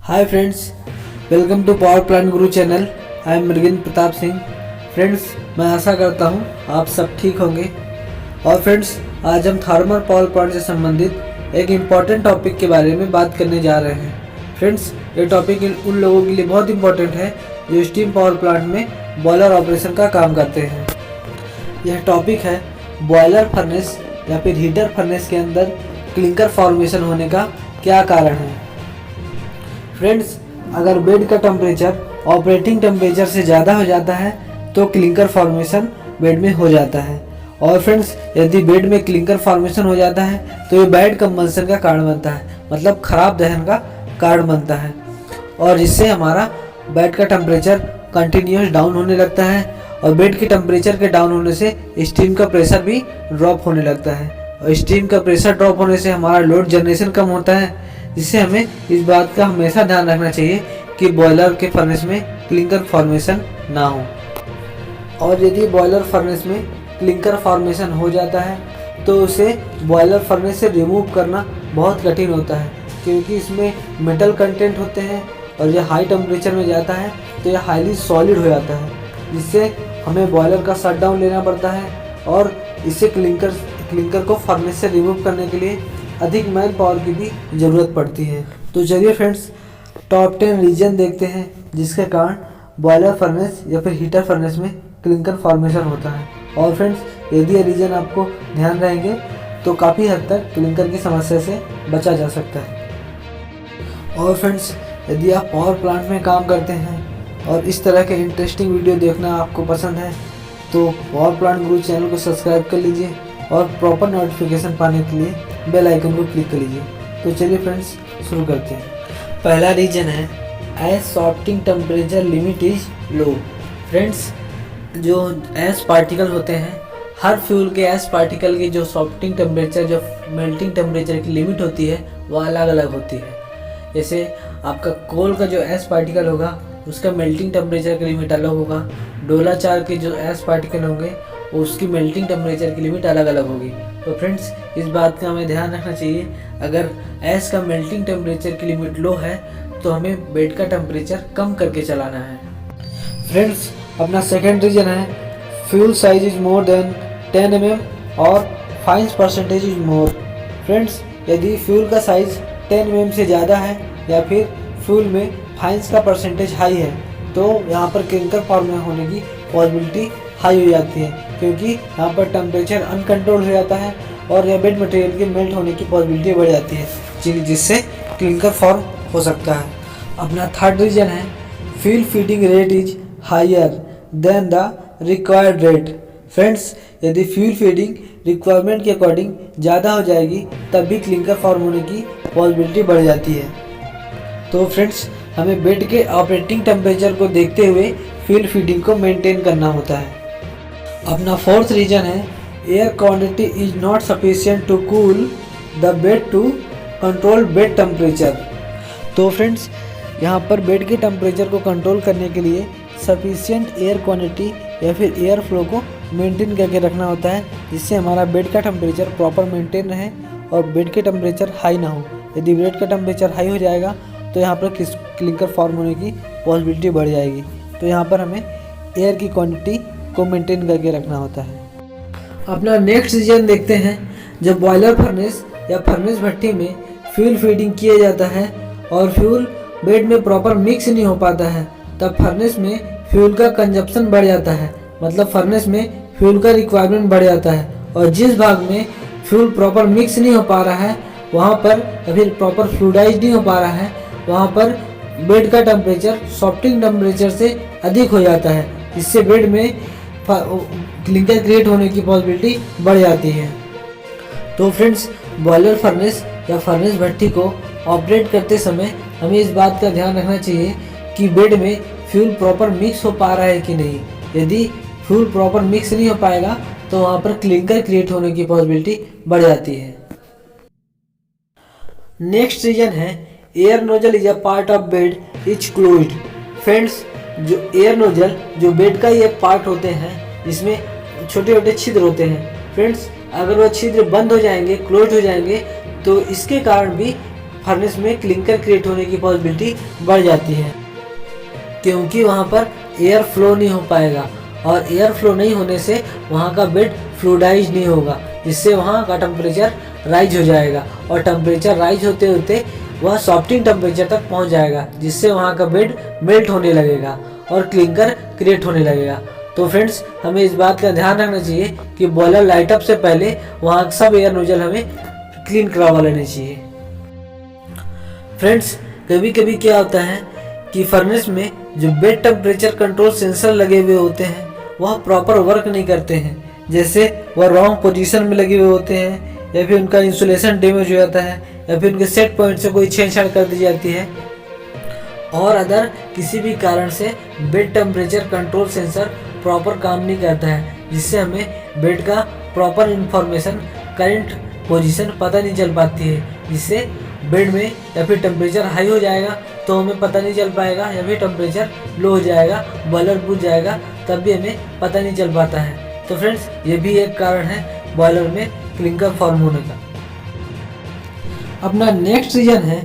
Hi friends, welcome to power plant Guru channel. I am Mrigendra Pratap Singh. Friends, मैं आशा करता हूँ आप सब ठीक होंगे। और फ्रेंड्स, आज हम थर्मल पावर प्लांट से संबंधित एक इम्पॉर्टेंट टॉपिक के बारे में बात करने जा रहे हैं। फ्रेंड्स, ये टॉपिक उन लोगों के लिए बहुत इम्पॉर्टेंट है जो स्टीम पावर प्लांट में बॉयलर ऑपरेशन का काम करते हैं। यह टॉपिक है बॉयलर फर्नेस या फिर हीटर फर्नेस के अंदर क्लिंकर फॉर्मेशन होने का क्या कारण है। फ्रेंड्स, अगर बेड का टेम्परेचर ऑपरेटिंग टेम्परेचर से ज़्यादा हो जाता है तो क्लिंकर फॉर्मेशन बेड में हो जाता है। और फ्रेंड्स, यदि बेड में क्लिंकर फॉर्मेशन हो जाता है तो ये बैड कंबंशन का कारण बनता है, मतलब खराब दहन का कारण बनता है, और जिससे हमारा बेड का टेम्परेचर कंटिन्यूस डाउन होने लगता है। और बेड के टेम्परेचर के डाउन होने से स्टीम का प्रेशर भी ड्रॉप होने लगता है, और स्टीम का प्रेशर ड्रॉप होने से हमारा लोड जनरेशन कम होता है, जिससे हमें इस बात का हमेशा ध्यान रखना चाहिए कि बॉयलर के फर्नेस में क्लिंकर फॉर्मेशन ना हो। और यदि बॉयलर फर्नेस में क्लिंकर फॉर्मेशन हो जाता है तो उसे बॉयलर फर्नेस से रिमूव करना बहुत कठिन होता है, क्योंकि इसमें मेटल कंटेंट होते हैं और यह हाई टेम्परेचर में जाता है तो यह हाईली सॉलिड हो जाता है, जिससे हमें बॉयलर का शटडाउन लेना पड़ता है। और इससे क्लिंकर को फर्नेस से रिमूव करने के लिए अधिक मैन पावर की भी ज़रूरत पड़ती है। तो चलिए फ्रेंड्स, टॉप 10 रीजन देखते हैं जिसके कारण बॉयलर फर्नेस या फिर हीटर फर्नेस में क्लिंकर फॉर्मेशन होता है। और फ्रेंड्स, यदि ये रीजन आपको ध्यान रहेंगे तो काफ़ी हद तक क्लिंकर की समस्या से बचा जा सकता है। और फ्रेंड्स, यदि आप पावर प्लांट में काम करते हैं और इस तरह के इंटरेस्टिंग वीडियो देखना आपको पसंद है तो पावर प्लांट गुरु चैनल को सब्सक्राइब कर लीजिए और प्रॉपर नोटिफिकेशन पाने के लिए बेल आइकन को क्लिक कर लीजिए। तो चलिए फ्रेंड्स, शुरू करते हैं। पहला रीजन है ash softening temperature limit is low. Friends, जो एस पार्टिकल होते हैं, हर फ्यूल के एस पार्टिकल की जो सॉफ्टिंग टेम्परेचर, जो मेल्टिंग टेम्परेचर की लिमिट होती है वो अलग अलग होती है। जैसे आपका कोल का जो एस पार्टिकल होगा उसका मेल्टिंग टेम्परेचर की लिमिट अलग होगा। डोला 4 के जो एस पार्टिकल होंगे उसकी मेल्टिंग टेम्परेचर की लिमिट अलग अलग होगी। तो फ्रेंड्स, इस बात का हमें ध्यान रखना चाहिए, अगर एस का मेल्टिंग टेम्परेचर की लिमिट लो है तो हमें बेड का टेम्परेचर कम करके चलाना है। फ्रेंड्स, अपना सेकेंड रीजन है fuel size is more than 10 mm और फाइंस परसेंटेज इज मोर। फ्रेंड्स, यदि फ्यूल का साइज 10 mm से ज़्यादा है या फिर फ्यूल में फाइंस का परसेंटेज हाई है तो यहाँ पर क्लिंकर फॉर्म होने की पॉसिबिलिटी हाई हो जाती है, क्योंकि यहाँ पर टेम्परेचर अनकंट्रोल हो जाता है और यह बेड मटेरियल के मेल्ट होने की पॉसिबिलिटी बढ़ जाती है, जिससे क्लिंकर फॉर्म हो सकता है। अपना थर्ड रीजन है fuel feeding rate is higher than the required rate. Friends, यदि फ्यूल फीडिंग रिक्वायरमेंट के अकॉर्डिंग ज़्यादा हो जाएगी तब भी क्लिंकर फॉर्म होने की पॉसिबिलिटी बढ़ जाती है। तो फ्रेंड्स, हमें बेड के ऑपरेटिंग टेम्परेचर को देखते हुए फ्यूल फीडिंग को मेंटेन करना होता है। अपना फोर्थ रीजन है air quantity is not sufficient to cool the bed to control bed temperature. तो फ्रेंड्स, यहाँ पर बेड के टेम्परेचर को कंट्रोल करने के लिए सफिशिएंट एयर क्वांटिटी या फिर एयर फ्लो को मेंटेन करके रखना होता है, जिससे हमारा बेड का टेम्परेचर प्रॉपर मेंटेन रहे और बेड के टेम्परेचर हाई ना हो। यदि बेड का टेम्परेचर हाई हो जाएगा तो यहाँ पर क्लिंकर फॉर्म होने की पॉसिबिलिटी बढ़ जाएगी। तो यहाँ पर हमें एयर की क्वांटिटी को मेंटेन करके रखना होता है। अपना नेक्स्ट रीजन देखते हैं, जब बॉयलर फर्नेस या फर्नेस भट्टी में फ्यूल फीडिंग किया जाता है और फ्यूल बेड में प्रॉपर मिक्स नहीं हो पाता है तब फर्नेस में फ्यूल का कंजप्शन बढ़ जाता है, मतलब फर्नेस में फ्यूल का रिक्वायरमेंट बढ़ जाता है। और जिस भाग में फ्यूल प्रॉपर मिक्स नहीं हो पा रहा है वहाँ पर या फिर प्रॉपर फ्लूइडाइज नहीं हो पा रहा है वहाँ पर बेड का टेम्परेचर सॉफ्टिंग टेम्परेचर से अधिक हो जाता है, जिससे बेड में क्लिंकर क्रिएट होने की पॉसिबिलिटी बढ़ जाती है। तो फ्रेंड्स, बॉयलर फर्नेस या फर्नेस भट्टी को ऑपरेट करते समय हमें इस बात का ध्यान रखना चाहिए कि बेड में फ्यूल प्रॉपर मिक्स हो पा रहा है कि नहीं। यदि फ्यूल प्रॉपर मिक्स नहीं हो पाएगा तो वहाँ पर क्लिंकर क्रिएट होने की पॉसिबिलिटी बढ़ जाती है। नेक्स्ट रीजन है air nozzle is a part of bed is closed. Friends, जो एयर नोजल जो बेड का ही एक पार्ट होते हैं जिसमें छोटे छोटे छिद्र होते हैं। फ्रेंड्स, अगर वह छिद्र बंद हो जाएंगे, क्लोज हो जाएंगे तो इसके कारण भी फर्नेस में क्लिंकर क्रिएट होने की पॉसिबिलिटी बढ़ जाती है, क्योंकि वहाँ पर एयर फ्लो नहीं हो पाएगा और एयर फ्लो नहीं होने से वहाँ का बेड फ्लूइडाइज नहीं होगा, जिससे वहाँ का टेम्परेचर राइज हो जाएगा और टेम्परेचर राइज होते होते वह सॉफ्टिंग टेम्परेचर तक पहुँच जाएगा, जिससे वहाँ का बेड मेल्ट होने लगेगा और क्लिंकर क्रिएट होने लगेगा। तो फ्रेंड्स, हमें इस बात का ध्यान रखना चाहिए कि बॉयलर लाइट अप से पहले वहाँ सब एयर नोजल हमें क्लीन करवा लेने चाहिए। फ्रेंड्स, कभी कभी क्या होता है कि फर्नेस में जो बेड टेम्परेचर कंट्रोल सेंसर लगे हुए होते हैं वह प्रॉपर वर्क नहीं करते हैं, जैसे वह रॉन्ग पोजीशन में लगे हुए होते हैं या फिर उनका इंसुलेशन डैमेज हो जाता है या फिर उनके सेट पॉइंट से कोई छेड़छाड़ कर दी जाती है और अदर किसी भी कारण से bed temperature control sensor proper काम नहीं करता है, जिससे हमें बेड का प्रॉपर इंफॉर्मेशन करंट पोजीशन पता नहीं चल पाती है, जिससे बेड में या फिर टेम्परेचर हाई हो जाएगा तो हमें पता नहीं चल पाएगा या फिर टेम्परेचर लो हो जाएगा, बॉयलर बुझ जाएगा, तब भी हमें पता नहीं चल पाता है। तो फ्रेंड्स, ये भी एक कारण है बॉयलर में क्लिंकर फॉर्म होने का। अपना नेक्स्ट रीजन है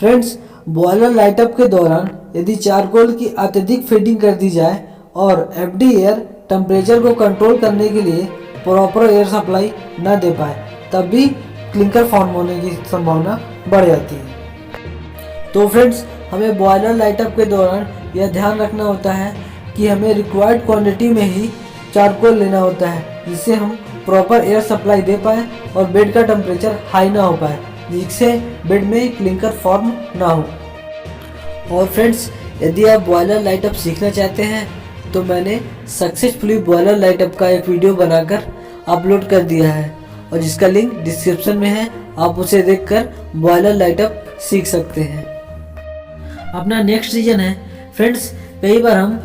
फ्रेंड्स, बॉयलर लाइटअप के दौरान यदि चारकोल की अत्यधिक फीडिंग कर दी जाए और एफडी एयर टेम्परेचर को कंट्रोल करने के लिए प्रॉपर एयर सप्लाई न दे पाए, तब भी क्लिंकर फॉर्म होने की संभावना बढ़ जाती है। तो फ्रेंड्स, हमें बॉयलर लाइटअप के दौरान यह ध्यान रखना होता है कि हमें रिक्वायर्ड क्वांटिटी में ही चारकोल लेना होता है, जिससे हम प्रॉपर एयर सप्लाई दे पाएँ और बेड का टेम्परेचर हाई ना हो पाए, जिससे बेड में क्लिंकर फॉर्म ना हो। और फ्रेंड्स, यदि आप बॉयलर लाइटअप सीखना चाहते हैं तो मैंने सक्सेसफुली बॉयलर लाइटअप का एक वीडियो बनाकर अपलोड कर दिया है और जिसका लिंक डिस्क्रिप्शन में है, आप उसे देखकर बॉयलर लाइटअप सीख सकते हैं। अपना नेक्स्ट रीजन है फ्रेंड्स, कई बार हम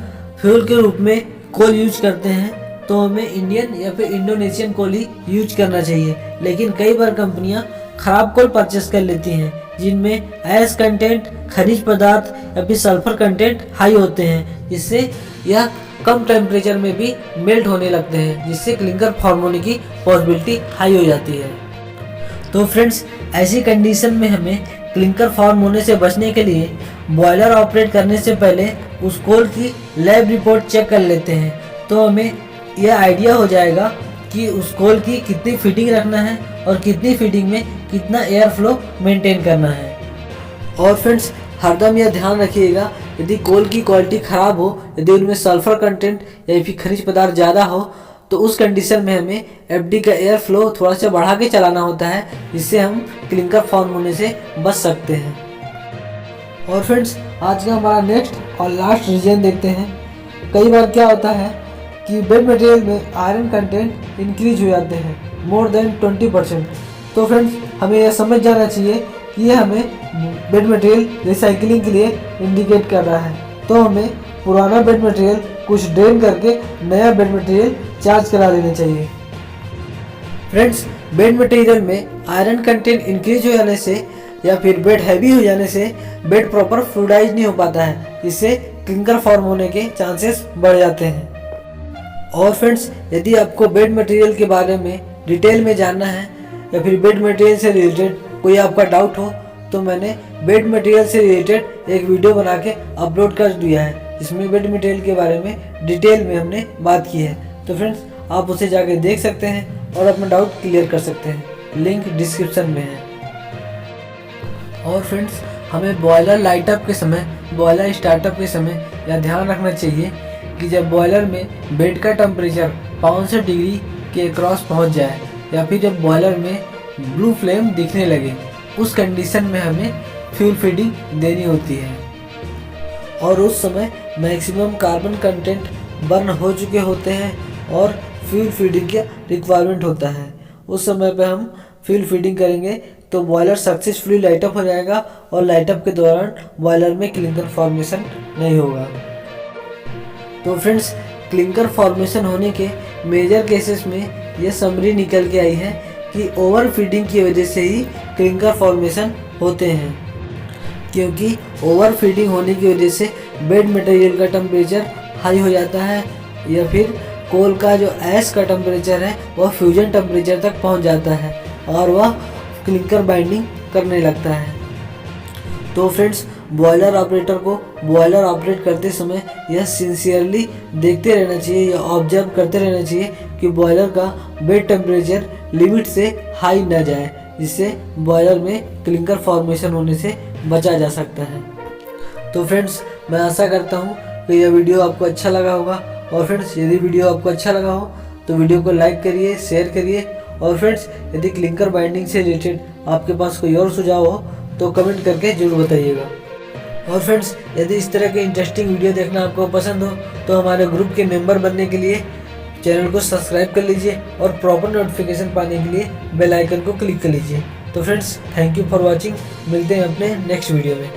फ्यूल के रूप में कोल यूज करते हैं तो हमें इंडियन या फिर इंडोनेशियन कोल ही यूज करना चाहिए, लेकिन कई बार कंपनियां खराब कोल परचेस कर लेती हैं जिनमें ऐश कंटेंट, खनिज पदार्थ या फिर सल्फर कंटेंट हाई होते हैं, जिससे यह कम टेम्परेचर में भी मेल्ट होने लगते हैं, जिससे क्लिंकर फॉर्म होने की पॉसिबिलिटी हाई हो जाती है। तो फ्रेंड्स, ऐसी कंडीशन में हमें क्लिंकर फॉर्म होने से बचने के लिए बॉयलर ऑपरेट करने से पहले उस कोल की लैब रिपोर्ट चेक कर लेते हैं, तो हमें यह आइडिया हो जाएगा कि उस कोल की कितनी फीडिंग रखना है और कितनी फीडिंग में कितना एयर फ्लो मेंटेन करना है। और फ्रेंड्स, हरदम यह ध्यान रखिएगा, यदि कोल की क्वालिटी ख़राब हो, यदि उनमें सल्फर कंटेंट या फिर खनिज पदार्थ ज़्यादा हो, तो उस कंडीशन में हमें एफडी का एयर फ्लो थोड़ा सा बढ़ा के चलाना होता है, जिससे हम क्लिंकर फॉर्म होने से बच सकते हैं। और फ्रेंड्स, आज का हमारा नेक्स्ट और लास्ट रीजन देखते हैं। कई बार क्या होता है कि बेड मटेरियल में आयरन कंटेंट इंक्रीज हो जाते हैं मोर देन 20%। तो फ्रेंड्स, हमें यह समझ जाना चाहिए कि यह हमें बेड मटेरियल रिसाइकलिंग के लिए इंडिकेट कर रहा है, तो हमें पुराना बेड मटेरियल कुछ ड्रेन करके नया बेड मटेरियल चार्ज करा लेना चाहिए। फ्रेंड्स, बेड मटेरियल में आयरन कंटेंट इंक्रीज हो जाने से या फिर बेड हैवी हो जाने से बेड प्रॉपर फ्लूइडाइज नहीं हो पाता है, जिससे क्लिंकर फॉर्म होने के चांसेस बढ़ जाते हैं। और फ्रेंड्स, यदि आपको बेड मटेरियल के बारे में डिटेल में जानना है या फिर बेड मटेरियल से रिलेटेड कोई आपका डाउट हो, तो मैंने बेड मटेरियल से रिलेटेड एक वीडियो बना के अपलोड कर दिया है, जिसमें बेड मटेरियल के बारे में डिटेल में हमने बात की है। तो फ्रेंड्स, आप उसे जाके देख सकते हैं और अपना डाउट क्लियर कर सकते हैं, लिंक डिस्क्रिप्शन में है। और फ्रेंड्स, हमें बॉयलर लाइटअप के समय, बॉयलर स्टार्टअप के समय यह ध्यान रखना चाहिए कि जब बॉयलर में बेड का टेम्परेचर 65 डिग्री के क्रॉस पहुंच जाए या फिर जब बॉयलर में ब्लू फ्लेम दिखने लगे, उस कंडीशन में हमें फ्यूल फीडिंग देनी होती है और उस समय मैक्सिमम कार्बन कंटेंट बर्न हो चुके होते हैं और फ्यूल फीडिंग का रिक्वायरमेंट होता है। उस समय पे हम फ्यूल फीडिंग करेंगे तो बॉयलर सक्सेसफुली लाइटअप हो जाएगा और लाइटअप के दौरान बॉयलर में क्लिंकर फॉर्मेशन नहीं होगा। तो फ्रेंड्स, क्लिंकर फॉर्मेशन होने के मेजर केसेस में यह समरी निकल के आई है कि ओवर फीडिंग की वजह से ही क्लिंकर फॉर्मेशन होते हैं, क्योंकि ओवर फीडिंग होने की वजह से बेड मटेरियल का टेम्परेचर हाई हो जाता है या फिर कोल का जो ऐश का टेम्परेचर है वह फ्यूजन टेम्परेचर तक पहुंच जाता है और वह क्लिंकर बाइंडिंग करने लगता है। तो फ्रेंड्स बॉयलर ऑपरेटर को बॉयलर ऑपरेट करते समय यह सिंसियरली देखते रहना चाहिए या ऑब्जर्व करते रहना चाहिए कि बॉयलर का बेड टेम्परेचर लिमिट से हाई न जाए, जिससे बॉयलर में क्लिंकर फॉर्मेशन होने से बचा जा सकता है। तो फ्रेंड्स मैं आशा करता हूँ कि यह वीडियो आपको अच्छा लगा होगा। और फ्रेंड्स यदि वीडियो आपको अच्छा लगा हो तो वीडियो को लाइक करिए, शेयर करिए। और फ्रेंड्स यदि क्लिंकर बाइंडिंग से रिलेटेड आपके पास कोई और सुझाव हो तो कमेंट करके जरूर बताइएगा। और फ्रेंड्स यदि इस तरह के इंटरेस्टिंग वीडियो देखना आपको पसंद हो तो हमारे ग्रुप के मेंबर बनने के लिए चैनल को सब्सक्राइब कर लीजिए और प्रॉपर नोटिफिकेशन पाने के लिए बेल आइकन को क्लिक कर लीजिए। तो friends thank you for watching. मिलते हैं अपने नेक्स्ट वीडियो में।